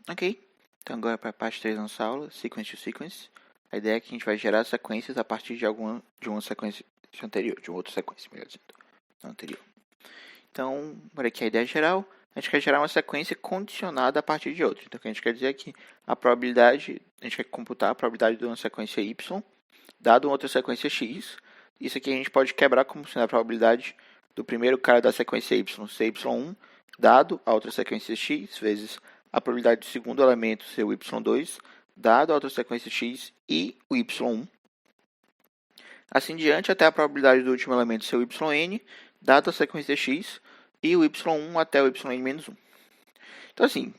Ok, então agora para a parte 3 da nossa aula, Sequence to Sequence. A ideia é que a gente vai gerar sequências a partir de uma sequência anterior, de uma outra sequência, melhor dizendo, não anterior. Então, para aqui a ideia geral, a gente quer gerar uma sequência condicionada a partir de outra. Então, o que a gente quer dizer é que a gente quer computar a probabilidade de uma sequência y, dado uma outra sequência x. Isso aqui a gente pode quebrar como sendo a probabilidade do primeiro cara da sequência y ser y1, dado a outra sequência x, vezes a probabilidade do segundo elemento ser o y2, dado a outra sequência x e o y1. Assim diante, até a probabilidade do último elemento ser o yn, dado a sequência x, e o y1 até o yn-1. Então, assim,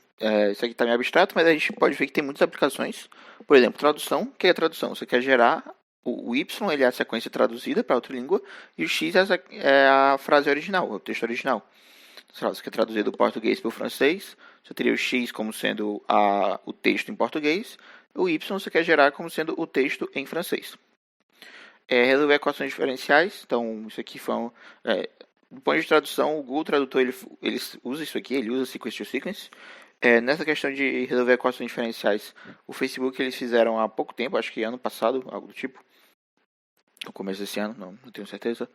isso aqui está meio abstrato, mas a gente pode ver que tem muitas aplicações. Por exemplo, tradução. O que é tradução? Você quer gerar o y, ele é a sequência traduzida para outra língua, e o x é a frase original, o texto original. Sei lá, você quer traduzir do português para o francês, você teria o x como sendo o texto em português, o y você quer gerar como sendo o texto em francês. Resolver equações diferenciais, então isso aqui foi do ponto de tradução, o Google Tradutor ele usa isso aqui, ele usa sequence to sequence. Nessa questão de resolver equações diferenciais, o Facebook eles fizeram há pouco tempo, acho que ano passado, algo do tipo, no começo desse ano, não tenho certeza,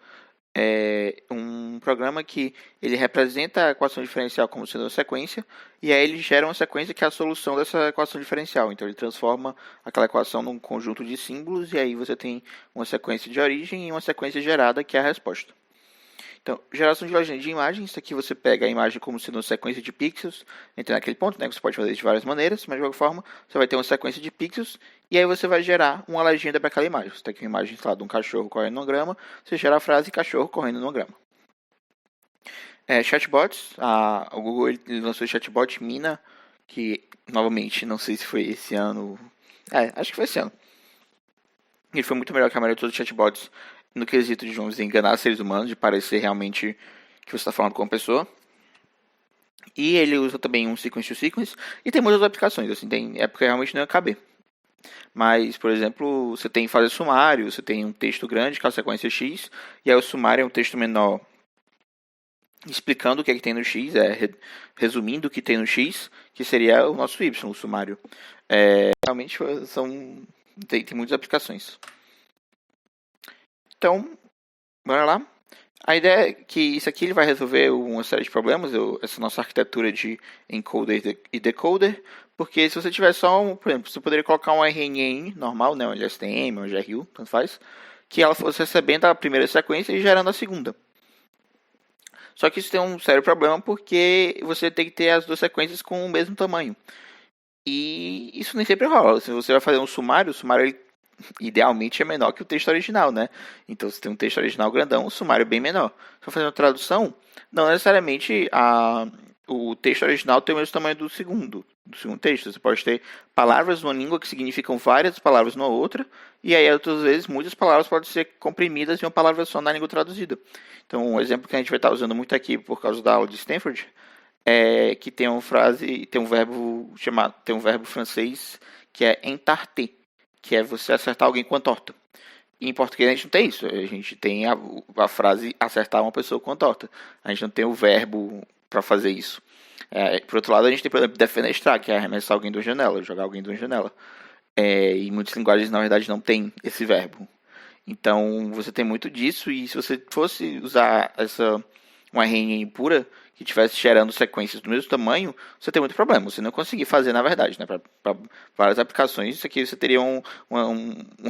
um programa que ele representa a equação diferencial como sendo uma sequência, e aí ele gera uma sequência que é a solução dessa equação diferencial. Então ele transforma aquela equação num conjunto de símbolos, e aí você tem uma sequência de origem e uma sequência gerada, que é a resposta. Então, geração de legenda de imagens, isso aqui você pega a imagem como sendo uma sequência de pixels, entra naquele ponto, né, que você pode fazer de várias maneiras, mas de qualquer forma, você vai ter uma sequência de pixels, e aí você vai gerar uma legenda para aquela imagem. Você tem aqui uma imagem de um cachorro correndo numa grama, você gera a frase cachorro correndo numa grama. Chatbots, o Google ele lançou o chatbot Mina, que, novamente, não sei se foi esse ano, acho que foi esse ano. Ele foi muito melhor que a maioria de todos os chatbots, no quesito de, vamos dizer, enganar seres humanos, de parecer realmente que você está falando com uma pessoa. E ele usa também um sequence to sequence, e tem muitas aplicações, assim, porque realmente não ia caber. Mas, por exemplo, você tem fazer sumário, você tem um texto grande, que é a sequência X, e aí o sumário é um texto menor explicando o que é que tem no X, resumindo o que tem no X, que seria o nosso Y, o sumário. Realmente tem muitas aplicações. Então, bora lá. A ideia é que isso aqui ele vai resolver uma série de problemas, essa nossa arquitetura de encoder e decoder, porque se você tiver só por exemplo, você poderia colocar um RNN normal, né, um LSTM, um GRU, tanto faz, que ela fosse recebendo a primeira sequência e gerando a segunda. Só que isso tem um sério problema porque você tem que ter as duas sequências com o mesmo tamanho. E isso nem sempre rola. Se você vai fazer um sumário, o sumário ele idealmente é menor que o texto original, né? Então, se tem um texto original grandão, o sumário é bem menor. Se for fazer uma tradução, não necessariamente o texto original tem o mesmo tamanho do segundo texto. Você pode ter palavras numa língua que significam várias palavras numa outra, e aí, outras vezes, muitas palavras podem ser comprimidas em uma palavra só na língua traduzida. Então, um exemplo que a gente vai estar usando muito aqui por causa da aula de Stanford é que tem um verbo francês que é entarter, que é você acertar alguém com a torta. E em português a gente não tem isso. A gente tem a frase acertar uma pessoa com a torta. A gente não tem o verbo para fazer isso. Por outro lado, a gente tem, por exemplo, defenestrar, que é arremessar alguém de uma janela, jogar alguém de uma janela. E muitas linguagens, na verdade, não tem esse verbo. Então, você tem muito disso, e se você fosse usar uma RNN pura, que estivesse gerando sequências do mesmo tamanho, você tem muito problema. Você não conseguir fazer, na verdade, né? Para várias aplicações, isso aqui você teria um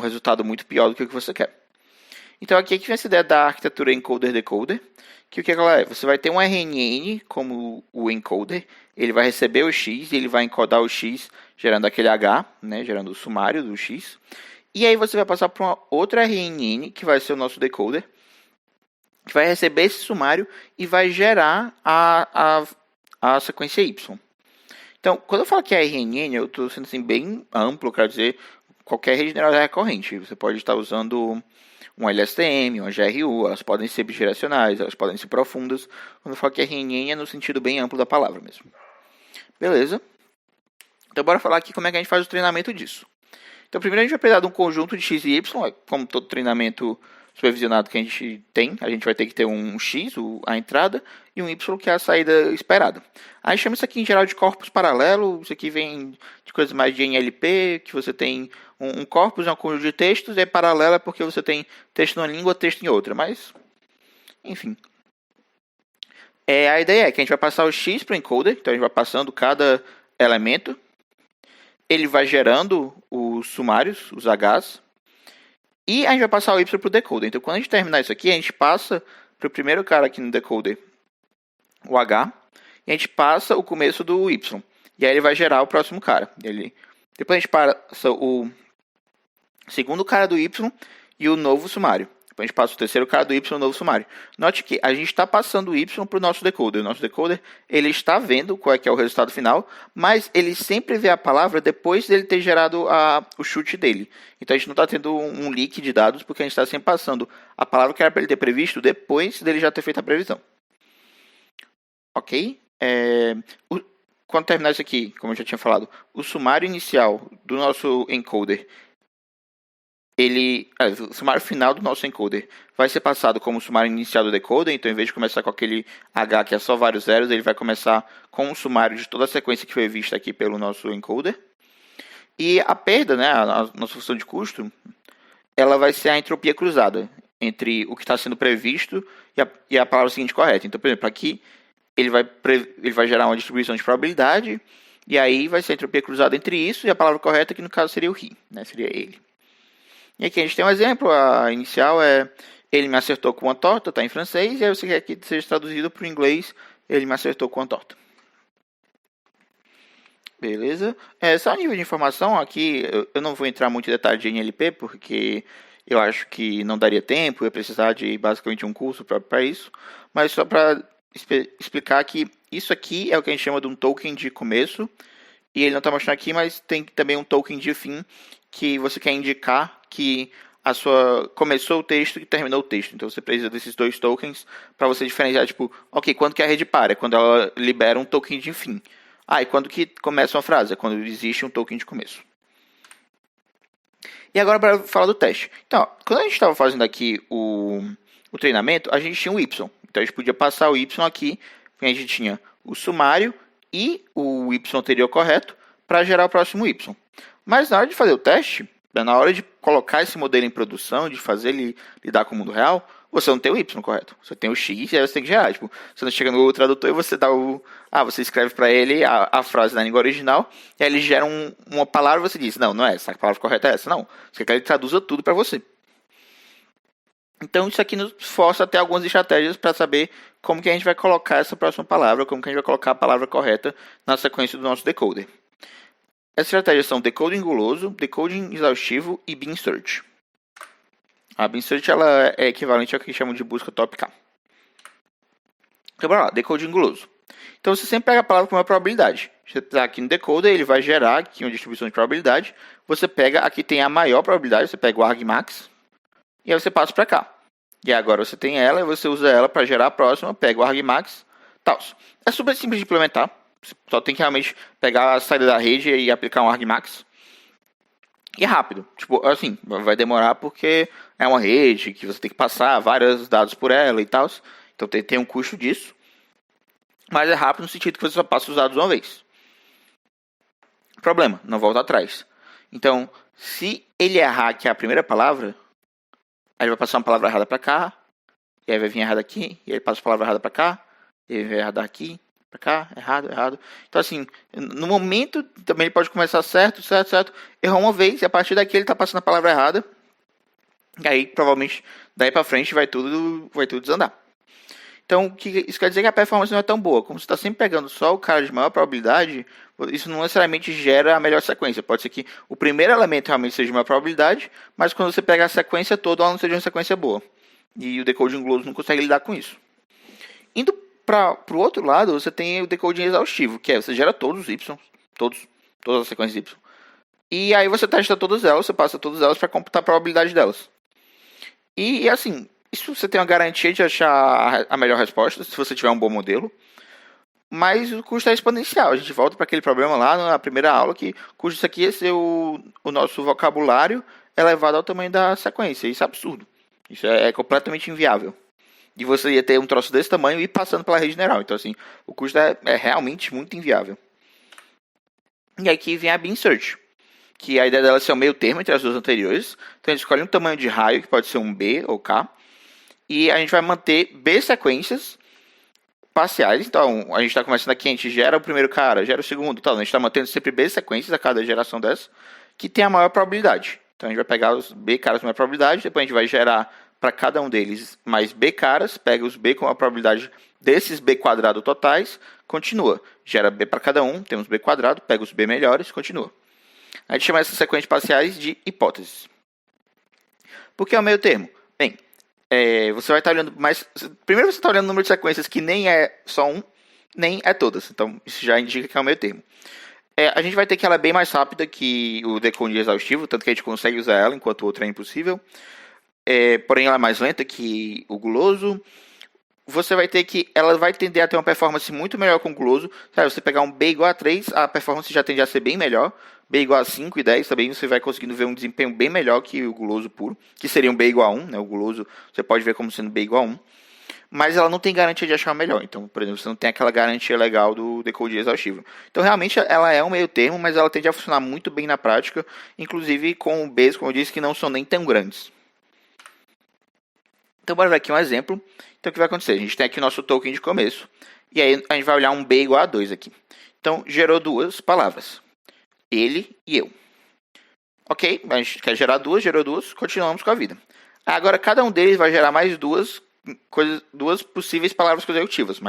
resultado muito pior do que o que você quer. Então, aqui vem essa ideia da arquitetura encoder-decoder, que o que ela é? Você vai ter um RNN como o encoder, ele vai receber o X, e ele vai encodar o X, gerando aquele H, né? Gerando o sumário do X. E aí você vai passar para uma outra RNN, que vai ser o nosso decoder, que vai receber esse sumário e vai gerar a sequência Y. Então, quando eu falo que é RNN, eu estou sendo assim, bem amplo, quero dizer, qualquer rede neural recorrente. Você pode estar usando um LSTM, uma GRU, elas podem ser bidirecionais, elas podem ser profundas. Quando eu falo que é RNN, é no sentido bem amplo da palavra mesmo. Beleza? Então, bora falar aqui como é que a gente faz o treinamento disso. Então, primeiro a gente vai precisar de um conjunto de x e y, como todo treinamento supervisionado que a gente tem. A gente vai ter que ter um x, a entrada, e um y, que é a saída esperada. Aí chama isso aqui em geral de corpus paralelo. Isso aqui vem de coisas mais de NLP, que você tem um corpus, é um conjunto de textos, e é paralela porque você tem texto numa língua, texto em outra. Mas, enfim. A ideia é que a gente vai passar o x para o encoder, então a gente vai passando cada elemento. Ele vai gerando os sumários, os Hs, e a gente vai passar o y para o decoder. Então, quando a gente terminar isso aqui, a gente passa para o primeiro cara aqui no decoder o H, e a gente passa o começo do y. E aí ele vai gerar o próximo cara. Depois a gente passa o segundo cara do y e o novo sumário. Depois a gente passa o terceiro cara do y e o novo sumário. Note que a gente está passando o y para o nosso decoder. O nosso decoder ele está vendo qual é que é o resultado final, mas ele sempre vê a palavra depois dele ter gerado o chute dele. Então a gente não está tendo um leak de dados, porque a gente está sempre passando a palavra que era para ele ter previsto depois dele já ter feito a previsão. Ok? Quando terminar isso aqui, como eu já tinha falado, o sumário inicial do nosso encoder, o sumário final do nosso encoder vai ser passado como o sumário inicial do decoder. Então, em vez de começar com aquele H que é só vários zeros, ele vai começar com o sumário de toda a sequência que foi vista aqui pelo nosso encoder. E a perda, né, a nossa função de custo, ela vai ser a entropia cruzada entre o que está sendo previsto e a palavra seguinte correta. Então, por exemplo, aqui ele vai gerar uma distribuição de probabilidade, e aí vai ser a entropia cruzada entre isso e a palavra correta, que no caso seria o he, né, seria ele. E aqui a gente tem um exemplo, a inicial é ele me acertou com uma torta, está em francês, e aí você quer que seja traduzido para o inglês, ele me acertou com uma torta. Beleza? Só um nível de informação aqui, eu não vou entrar muito em detalhe de NLP, porque eu acho que não daria tempo, eu ia precisar de basicamente um curso para isso, mas só para explicar que isso aqui é o que a gente chama de um token de começo, e ele não está mostrando aqui, mas tem também um token de fim, que você quer indicar que começou o texto e terminou o texto. Então você precisa desses dois tokens para você diferenciar, tipo, ok, quando que a rede para? É quando ela libera um token de fim. E quando que começa uma frase? É quando existe um token de começo. E agora para falar do teste. Então, quando a gente estava fazendo aqui o treinamento, a gente tinha um y. Então a gente podia passar o y aqui, a gente tinha o sumário e o y anterior correto para gerar o próximo y. Mas na hora de fazer o teste, na hora de colocar esse modelo em produção, de fazer ele lidar com o mundo real, você não tem o y correto. Você tem o x e aí você tem que gerar. Tipo, você não chega no tradutor e você dá você escreve para ele a frase na língua original, e aí ele gera uma palavra e você diz, não é essa, a palavra correta é essa. Não, você quer que ele traduza tudo para você. Então isso aqui nos força a ter algumas estratégias para saber como que a gente vai colocar essa próxima palavra, como que a gente vai colocar a palavra correta na sequência do nosso decoder. Essas estratégias são decoding guloso, decoding exaustivo e bin search. A bin search ela é equivalente ao que chamam de busca top K. Então, bora lá, decoding guloso. Então, você sempre pega a palavra com uma probabilidade. Você está aqui no decoder, ele vai gerar aqui uma distribuição de probabilidade. Você pega, aqui tem a maior probabilidade, você pega o argmax, e aí você passa para cá. E agora você tem ela, e você usa ela para gerar a próxima, pega o argmax, tal. É super simples de implementar. Você só tem que realmente pegar a saída da rede e aplicar um argmax. E é rápido. Tipo, assim, vai demorar porque é uma rede que você tem que passar vários dados por ela e tal. Então tem um custo disso. Mas é rápido no sentido que você só passa os dados uma vez. Problema, não volta atrás. Então, se ele errar aqui a primeira palavra, aí ele vai passar uma palavra errada para cá, e aí vai vir errado aqui, e aí passa a palavra errada para cá, e aí vai errado aqui, para cá, errado. Então, assim, no momento, também ele pode começar certo, errou uma vez, e a partir daqui ele está passando a palavra errada, e aí, provavelmente, daí para frente vai tudo desandar. Então, isso quer dizer que a performance não é tão boa. Como você está sempre pegando só o cara de maior probabilidade, isso não necessariamente gera a melhor sequência. Pode ser que o primeiro elemento realmente seja de maior probabilidade, mas quando você pega a sequência toda, ela não seja uma sequência boa. E o decoding guloso não consegue lidar com isso. Indo para o outro lado, você tem o decoding exaustivo, que é você gera todos os y, todas as sequências y. E aí você testa todas elas, você passa todas elas para computar a probabilidade delas. E assim, isso você tem uma garantia de achar a melhor resposta, se você tiver um bom modelo. Mas o custo é exponencial. A gente volta para aquele problema lá na primeira aula, que o custo disso aqui é ser o nosso vocabulário elevado ao tamanho da sequência. Isso é absurdo. Isso é completamente inviável. E você ia ter um troço desse tamanho e ir passando pela rede neural. Então, assim, o custo é realmente muito inviável. E aqui vem a Beam Search, que a ideia dela é ser o meio termo entre as duas anteriores. Então, a gente escolhe um tamanho de raio, que pode ser um B ou K. E a gente vai manter B sequências parciais. Então, a gente está começando aqui, a gente gera o primeiro cara, gera o segundo. Tal. A gente está mantendo sempre B sequências a cada geração dessa, que tem a maior probabilidade. Então, a gente vai pegar os B caras com maior probabilidade, depois a gente vai gerar para cada um deles mais B caras, pega os B com a probabilidade desses B quadrado totais, continua. Gera B para cada um, temos B quadrado, pega os B melhores, continua. A gente chama essas sequências parciais de hipóteses. Por que é o meio termo? Bem, você vai estar olhando mais... Primeiro você está olhando o número de sequências que nem é só um, nem é todas. Então, isso já indica que é o meio termo. A gente vai ter que ela é bem mais rápida que o decode exaustivo, tanto que a gente consegue usar ela, enquanto o outro é impossível. Porém, ela é mais lenta que o guloso. Você vai ter que... Ela vai tender a ter uma performance muito melhor com o guloso. Sabe, você pegar um B igual a 3, a performance já tende a ser bem melhor. B igual a 5 e 10 também você vai conseguindo ver um desempenho bem melhor que o guloso puro, que seria um B igual a 1, né? O guloso você pode ver como sendo B igual a 1. Mas ela não tem garantia de achar o melhor. Então, por exemplo, você não tem aquela garantia legal do decode exaustivo. Então, realmente, ela é um meio termo, mas ela tende a funcionar muito bem na prática, inclusive com Bs, como eu disse, que não são nem tão grandes. Então, bora ver aqui um exemplo. Então, o que vai acontecer? A gente tem aqui o nosso token de começo. E aí, a gente vai olhar um B igual a 2 aqui. Então, gerou duas palavras. Ele e eu. Ok, a gente quer gerar duas, gerou duas, continuamos com a vida. Agora, cada um deles vai gerar mais duas possíveis palavras consecutivas.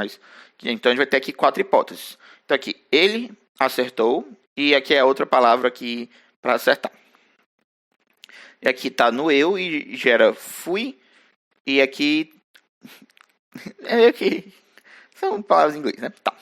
Então, a gente vai ter aqui 4 hipóteses. Então, aqui, ele acertou. E aqui é outra palavra aqui para acertar. E aqui está no eu e gera fui. E aqui... aqui são palavras em inglês, né? Tá.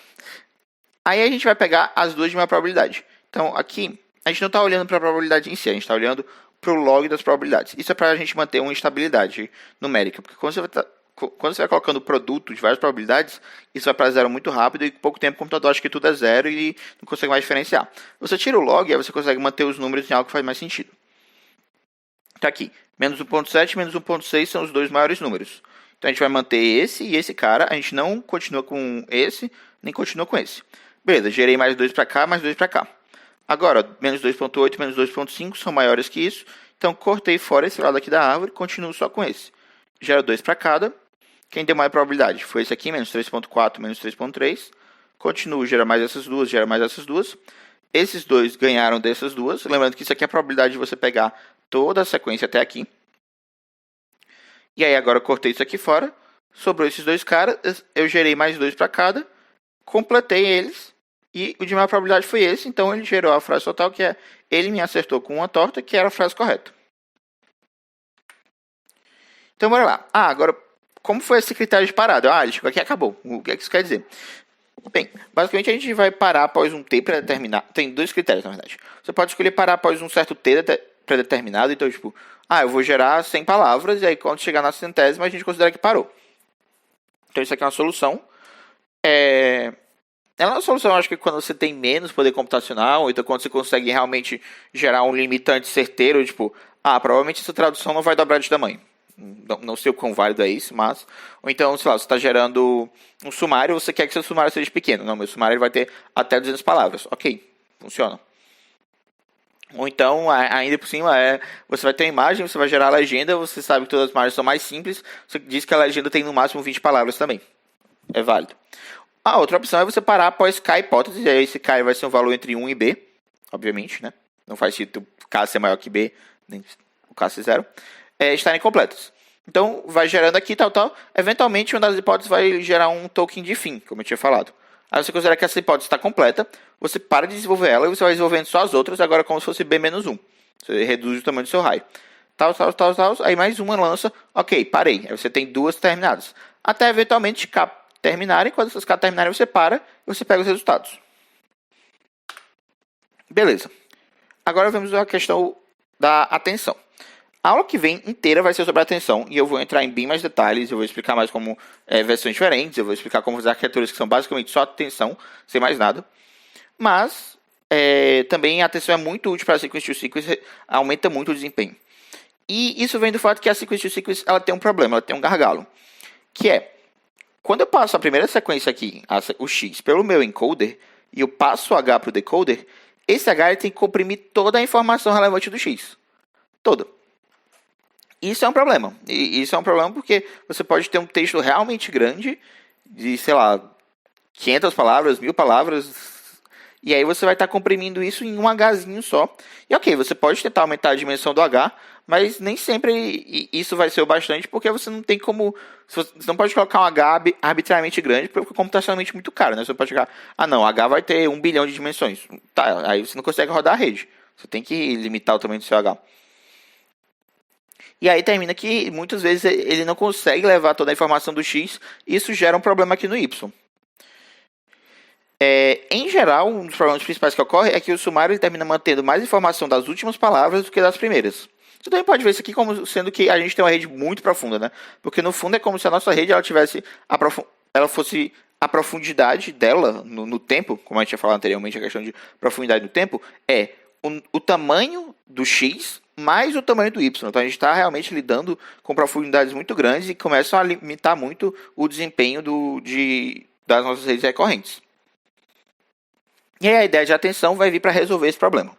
Aí a gente vai pegar as duas de maior probabilidade. Então, aqui, a gente não está olhando para a probabilidade em si, a gente está olhando para o log das probabilidades. Isso é para a gente manter uma estabilidade numérica, porque quando você vai colocando o produto de várias probabilidades, isso vai para zero muito rápido e em pouco tempo o computador acha que tudo é zero e não consegue mais diferenciar. Você tira o log e aí você consegue manter os números em algo que faz mais sentido. Tá aqui, menos 1.7 e menos 1.6 são os dois maiores números. Então a gente vai manter esse e esse cara, a gente não continua com esse, nem continua com esse. Beleza, gerei mais 2 para cá, mais 2 para cá. Agora, menos 2.8 e menos 2.5 são maiores que isso, então cortei fora esse lado aqui da árvore, continuo só com esse. Gera 2 para cada. Quem deu maior probabilidade? Foi esse aqui, menos 3.4, menos 3.3. Continuo, gera mais essas duas, gera mais essas duas. Esses dois ganharam dessas duas. Lembrando que isso aqui é a probabilidade de você pegar toda a sequência até aqui. E aí agora eu cortei isso aqui fora. Sobrou esses dois caras. Eu gerei mais 2 para cada. Completei eles. E o de maior probabilidade foi esse. Então ele gerou a frase total, que é: ele me acertou com uma torta, que era a frase correta. Então bora lá. Agora, como foi esse critério de parada? Ele chegou aqui e acabou. O que é que isso quer dizer? Bem, basicamente a gente vai parar após um T predeterminado. Tem dois critérios, na verdade. Você pode escolher parar após um certo T predeterminado. Então, tipo, eu vou gerar 100 palavras. E aí, quando chegar na centésima, a gente considera que parou. Então, isso aqui é uma solução. Ela é uma solução, acho que quando você tem menos poder computacional. Ou então, quando você consegue realmente gerar um limitante certeiro. Tipo, provavelmente essa tradução não vai dobrar de tamanho. Não sei o quão válido é isso, mas... Ou então, sei lá, você está gerando um sumário, você quer que seu sumário seja pequeno. Não, meu sumário ele vai ter até 200 palavras. Ok, funciona. Ou então, ainda por cima, você vai ter uma imagem, você vai gerar a legenda, você sabe que todas as imagens são mais simples, você diz que a legenda tem no máximo 20 palavras também. É válido. A outra opção é você parar após K hipótese, e aí esse K vai ser um valor entre 1 e B, obviamente, né? Não faz sentido o K ser maior que B, nem o K ser 0. Estarem completas. Então, vai gerando aqui, tal. Eventualmente, uma das hipóteses vai gerar um token de fim, como eu tinha falado. Aí você considera que essa hipótese está completa, você para de desenvolver ela e você vai desenvolvendo só as outras, agora como se fosse B-1. Você reduz o tamanho do seu raio. Tal. Aí mais uma lança, ok, parei. Aí você tem duas terminadas. Até eventualmente K terminarem, quando essas K terminarem, você para e você pega os resultados. Beleza. Agora vamos à questão da atenção. A aula que vem inteira vai ser sobre atenção e eu vou entrar em bem mais detalhes, eu vou explicar mais como versões diferentes, eu vou explicar como fazer arquiteturas que são basicamente só atenção, sem mais nada. Mas também a atenção é muito útil para a sequência to sequence, aumenta muito o desempenho. E isso vem do fato que a sequence to sequence ela tem um problema, ela tem um gargalo. Que é, quando eu passo a primeira sequência aqui, o X, pelo meu encoder, e eu passo o H para o decoder, esse H ele tem que comprimir toda a informação relevante do X. Toda. Isso é um problema. E isso é um problema porque você pode ter um texto realmente grande, de, sei lá, 500 palavras, 1000 palavras, e aí você vai estar comprimindo isso em um Hzinho só. E ok, você pode tentar aumentar a dimensão do H, mas nem sempre isso vai ser o bastante, porque você não tem como... Você não pode colocar um H arbitrariamente grande, porque é computacionalmente muito caro, né? Você pode chegar, não, H vai ter 1 bilhão de dimensões. Tá, aí você não consegue rodar a rede. Você tem que limitar o tamanho do seu H. E aí termina que muitas vezes ele não consegue levar toda a informação do X, e isso gera um problema aqui no Y. Em geral, um dos problemas principais que ocorre é que o sumário ele termina mantendo mais informação das últimas palavras do que das primeiras. Você também pode ver isso aqui como sendo que a gente tem uma rede muito profunda, né? Porque no fundo é como se a nossa rede ela fosse a profundidade dela no tempo, como a gente tinha falado anteriormente, a questão de profundidade no tempo, é o tamanho do X mais o tamanho do Y. Então a gente está realmente lidando com profundidades muito grandes e começam a limitar muito o desempenho das nossas redes recorrentes. E aí a ideia de atenção vai vir para resolver esse problema.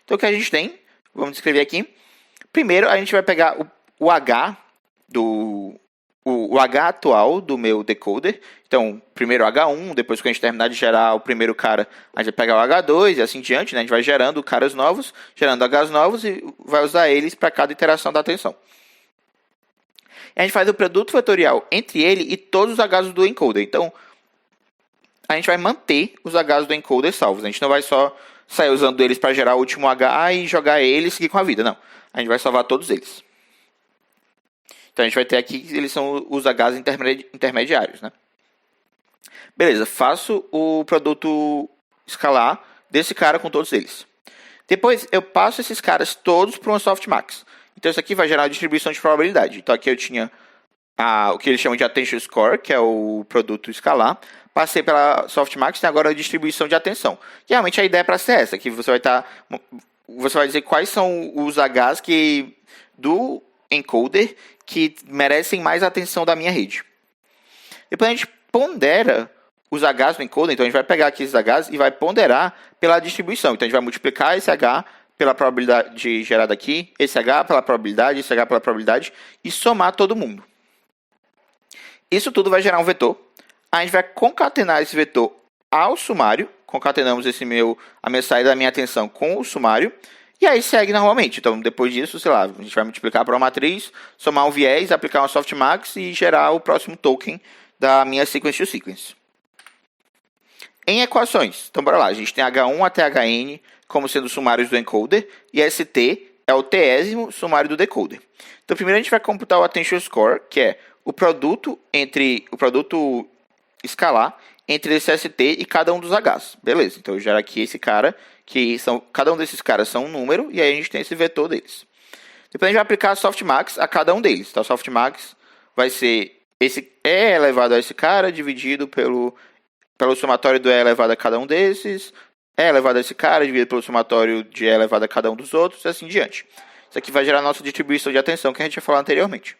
Então o que a gente tem, vamos descrever aqui. Primeiro a gente vai pegar o H o H atual do meu decoder. Então, primeiro H1, depois que a gente terminar de gerar o primeiro cara, a gente vai pegar o H2 e assim diante, né? A gente vai gerando caras novos, gerando Hs novos e vai usar eles para cada iteração da atenção. E a gente faz o produto vetorial entre ele e todos os Hs do encoder. Então, a gente vai manter os Hs do encoder salvos. A gente não vai só sair usando eles para gerar o último H e jogar ele e seguir com a vida. Não. A gente vai salvar todos eles. Então a gente vai ter aqui, eles são os Hs intermediários, né? Beleza, faço o produto escalar desse cara com todos eles. Depois eu passo esses caras todos para uma softmax. Então isso aqui vai gerar uma distribuição de probabilidade. Então aqui eu tinha o que eles chamam de attention score, que é o produto escalar. Passei pela softmax e agora a distribuição de atenção. E realmente a ideia é para ser essa, que você vai dizer quais são os Hs do encoder que merecem mais atenção da minha rede. Depois a gente pondera os Hs do encoder, então a gente vai pegar aqui esses Hs e vai ponderar pela distribuição. Então a gente vai multiplicar esse H pela probabilidade gerada aqui, esse H pela probabilidade, esse H pela probabilidade e somar todo mundo. Isso tudo vai gerar um vetor. A gente vai concatenar esse vetor ao sumário. Concatenamos a minha saída da minha atenção com o sumário. E aí segue normalmente. Então, depois disso, sei lá, a gente vai multiplicar por uma matriz, somar um viés, aplicar uma softmax e gerar o próximo token da minha sequence to sequence. Em equações, então bora lá. A gente tem H1 até Hn como sendo sumários do encoder e ST é o tésimo sumário do decoder. Então, primeiro a gente vai computar o attention score, que é o produto escalar entre esse ST e cada um dos Hs. Beleza, então eu gero aqui esse cara, cada um desses caras são um número, e aí a gente tem esse vetor deles. Depois a gente vai aplicar a softmax a cada um deles. Então a softmax vai ser esse E elevado a esse cara, dividido pelo somatório do E elevado a cada um desses, E elevado a esse cara, dividido pelo somatório de E elevado a cada um dos outros, e assim diante. Isso aqui vai gerar a nossa distribuição de atenção que a gente já falou anteriormente.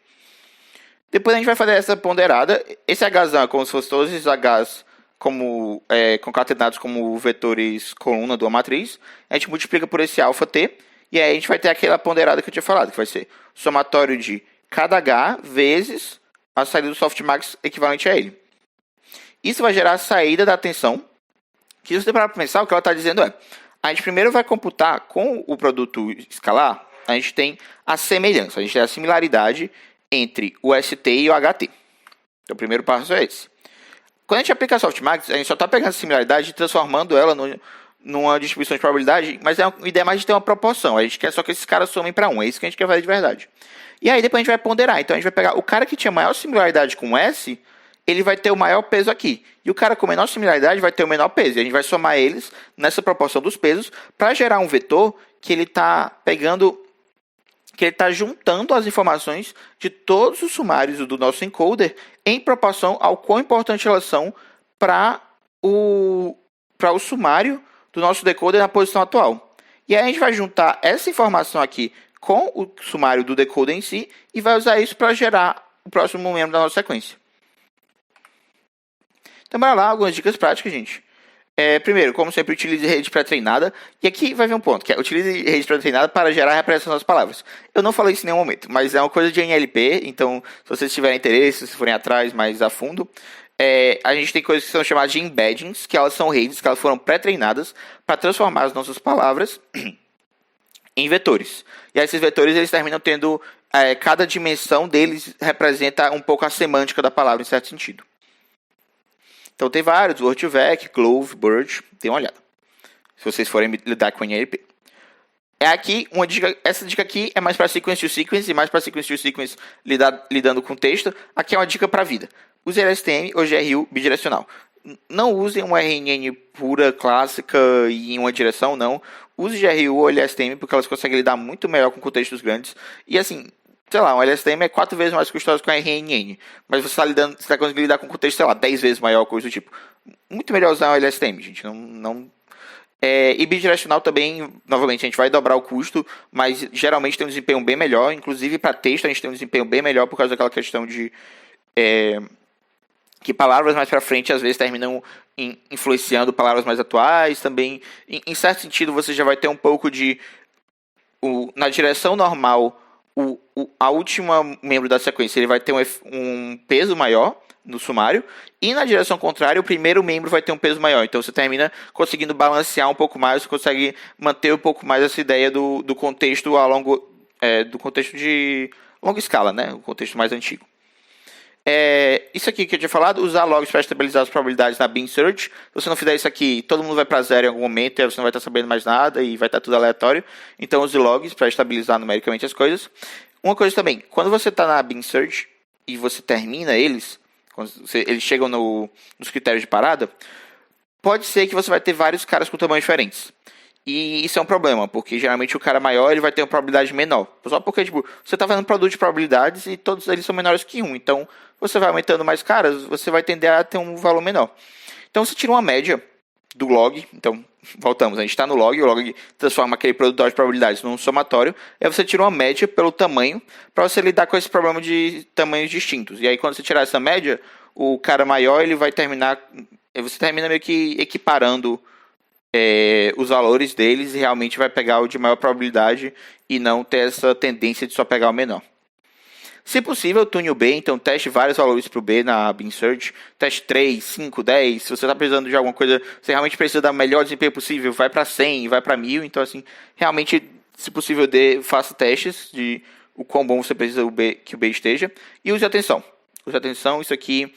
Depois a gente vai fazer essa ponderada. Esse Hzão é como se fosse todos esses Hs concatenados como vetores coluna de uma matriz. A gente multiplica por esse alfa t. E aí a gente vai ter aquela ponderada que eu tinha falado, que vai ser o somatório de cada H vezes a saída do softmax equivalente a ele. Isso vai gerar a saída da atenção. Que se você parar para pensar, o que ela está dizendo é: a gente primeiro vai computar com o produto escalar, a gente tem a semelhança, a gente tem a similaridade entre o ST e o HT. Então, o primeiro passo é esse. Quando a gente aplica a softmax, a gente só está pegando essa similaridade e transformando ela numa distribuição de probabilidade, mas a ideia mais de ter uma proporção. A gente quer só que esses caras somem para 1. É isso que a gente quer fazer de verdade. E aí depois a gente vai ponderar. Então a gente vai pegar o cara que tinha maior similaridade com S, ele vai ter o maior peso aqui. E o cara com menor similaridade vai ter o menor peso. E a gente vai somar eles nessa proporção dos pesos para gerar um vetor que ele está juntando as informações de todos os sumários do nosso encoder em proporção ao quão importante elas são para o sumário do nosso decoder na posição atual. E aí a gente vai juntar essa informação aqui com o sumário do decoder em si e vai usar isso para gerar o próximo membro da nossa sequência. Então, bora lá, algumas dicas práticas, gente. Primeiro, como sempre, utilize rede pré-treinada. E aqui vai ver um ponto, que é utilize rede pré-treinada para gerar a representação das palavras. Eu não falei isso em nenhum momento, mas é uma coisa de NLP, então se vocês tiverem interesse, se forem atrás mais a fundo, a gente tem coisas que são chamadas de embeddings, que elas são redes que elas foram pré-treinadas para transformar as nossas palavras em vetores. E esses vetores eles terminam tendo, cada dimensão deles representa um pouco a semântica da palavra em certo sentido. Então tem vários, Word2Vec, Glove, Bird, dê uma olhada, se vocês forem lidar com NLP. Aqui, uma dica, essa dica aqui é mais para sequence to sequence e mais para sequence to sequence lidando com texto. Aqui é uma dica para a vida. Use LSTM ou GRU bidirecional. Não usem uma RNN pura, clássica e em uma direção, não. Use GRU ou LSTM porque elas conseguem lidar muito melhor com contextos grandes. E assim, sei lá, um LSTM é 4 vezes mais custoso que uma RNN. Mas você está conseguindo lidar com contexto, sei lá, 10 vezes maior, coisa do tipo. Muito melhor usar um LSTM, gente. E bidirecional também, novamente, a gente vai dobrar o custo, mas geralmente tem um desempenho bem melhor. Inclusive, para texto, a gente tem um desempenho bem melhor por causa daquela questão de que palavras mais para frente, às vezes, terminam influenciando palavras mais atuais. Também, em certo sentido, você já vai ter um pouco de... na direção normal, a última membro da sequência ele vai ter um peso maior no sumário, e na direção contrária, o primeiro membro vai ter um peso maior. Então você termina conseguindo balancear um pouco mais, você consegue manter um pouco mais essa ideia do contexto do contexto de longa escala, né? O contexto mais antigo. Isso aqui que eu tinha falado, usar logs para estabilizar as probabilidades na Bing Search. Se você não fizer isso aqui, todo mundo vai para zero em algum momento, e aí você não vai estar sabendo mais nada e vai estar tudo aleatório. Então use logs para estabilizar numericamente as coisas. Uma coisa também, quando você está na Bing Search e você termina eles, quando eles chegam nos critérios de parada, pode ser que você vai ter vários caras com tamanhos diferentes. E isso é um problema, porque geralmente o cara maior ele vai ter uma probabilidade menor. Só porque você está fazendo produto de probabilidades e todos eles são menores que 1. Então, você vai aumentando mais caras, você vai tender a ter um valor menor. Então, você tira uma média do log. Então, voltamos, a gente está no log, o log transforma aquele produtor de probabilidades num somatório. E aí você tira uma média pelo tamanho, para você lidar com esse problema de tamanhos distintos. E aí, quando você tirar essa média, o cara maior ele vai terminar... Você termina meio que equiparando os valores deles e realmente vai pegar o de maior probabilidade e não ter essa tendência de só pegar o menor. Se possível, tune o B, então teste vários valores para o B na Bing Search, teste 3, 5, 10, se você está precisando de alguma coisa, você realmente precisa dar o melhor desempenho possível, vai para 100, vai para 1000, então assim, realmente, se possível, faça testes de o quão bom você precisa que o B esteja, e use atenção, isso aqui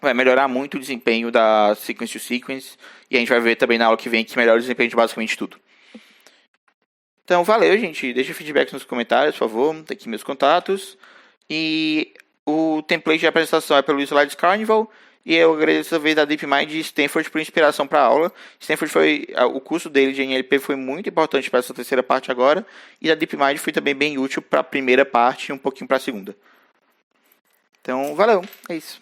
vai melhorar muito o desempenho da sequence to sequence. E a gente vai ver também na aula que vem que melhora o desempenho de basicamente tudo. Então, valeu, gente. Deixa feedback nos comentários, por favor. Tem aqui meus contatos. E o template de apresentação é pelo Slides Carnival. E eu agradeço a vez da DeepMind e Stanford por inspiração para a aula. Stanford o curso dele de NLP foi muito importante para essa terceira parte agora. E a DeepMind foi também bem útil para a primeira parte e um pouquinho para a segunda. Então, valeu. É isso.